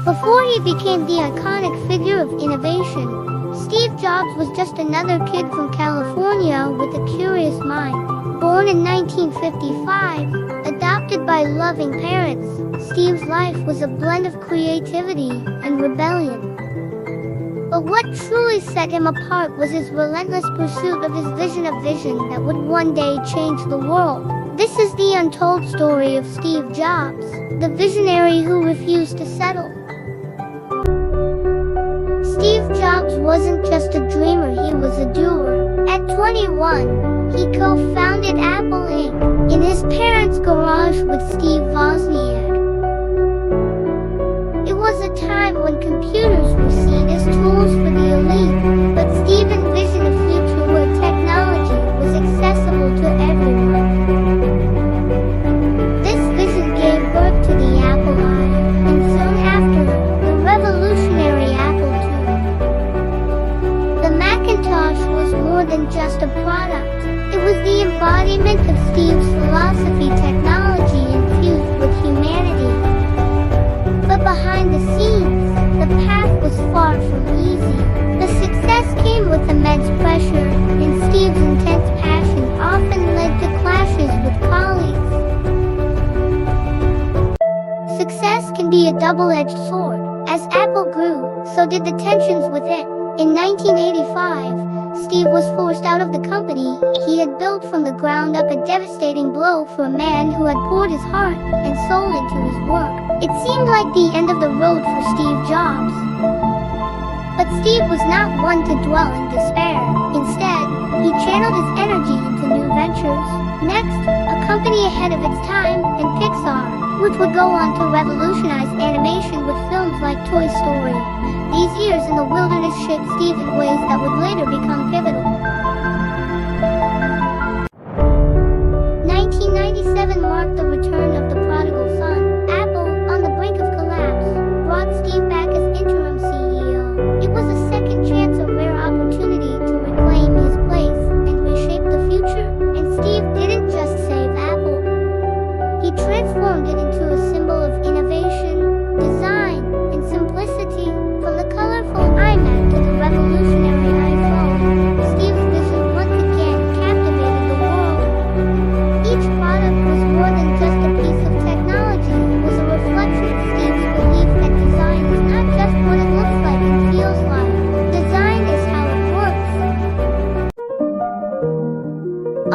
Before he became the iconic figure of innovation, Steve Jobs was just another kid from California with a curious mind. Born in 1955, adopted by loving parents, Steve's life was a blend of creativity and rebellion. But what truly set him apart was his relentless pursuit of his vision that would one day change the world. This is the untold story of Steve Jobs, the visionary who refused to settle. Steve Jobs wasn't just a dreamer, he was a doer. At 21, he co-founded Apple Inc. in his parents' garage with Steve Wozniak. It was a time when computers were seen as tools for the elite, but Steve envisioned a future where technology was accessible to everyone. This vision gave birth to the Apple I, and soon after, the revolutionary Apple II. The Macintosh was more than just a product. It was the embodiment of Steve's philosophy, technology infused with humanity. But behind the scenes, the path was far from easy. The success came with immense pressure, and Steve's intense passion often led to clashes with colleagues. Success can be a double-edged sword. As Apple grew, so did the tensions within. In 1985, Steve was forced out of the company he had built from the ground up, a devastating blow for a man who had poured his heart and soul into his work. It seemed like the end of the road for Steve Jobs. But Steve was not one to dwell in despair. Instead, he channeled his energy into new ventures. Next, a company ahead of its time, and Pixar, which would go on to revolutionize animation with films like Toy Story. These years in the wilderness shaped Steve in ways that would later become pivotal. 1997 marked the return of the prodigal son. Apple, on the brink of collapse, brought Steve back as interim CEO. It was a second chance, a rare opportunity to reclaim his place and reshape the future. And Steve didn't just save Apple. He transformed it into a symbol of innovation, design, and simplicity. From the colorful iMac to the revolutionary iPhone, Steve's vision once again captivated the world. Each product was more than just a piece of technology. It was a reflection of Steve's belief that design is not just what it looks like and feels like. Design is how it works.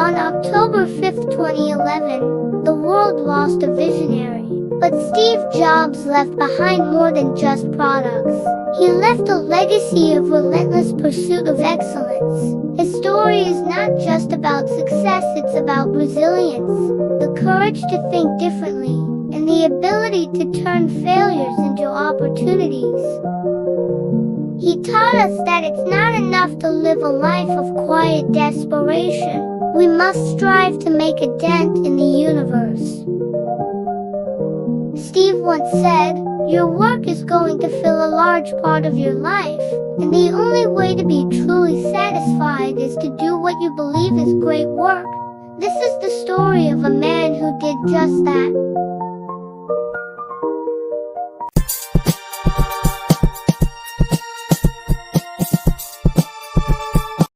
On October 5, 2011, the world lost a visionary. But Steve Jobs left behind more than just products. He left a legacy of relentless pursuit of excellence. His story is not just about success, it's about resilience, the courage to think differently, and the ability to turn failures into opportunities. He taught us that it's not enough to live a life of quiet desperation. We must strive to make a dent in the universe. Steve once said, "Your work is going to fill a large part of your life, and the only way to be truly satisfied is to do what you believe is great work." This is the story of a man who did just that.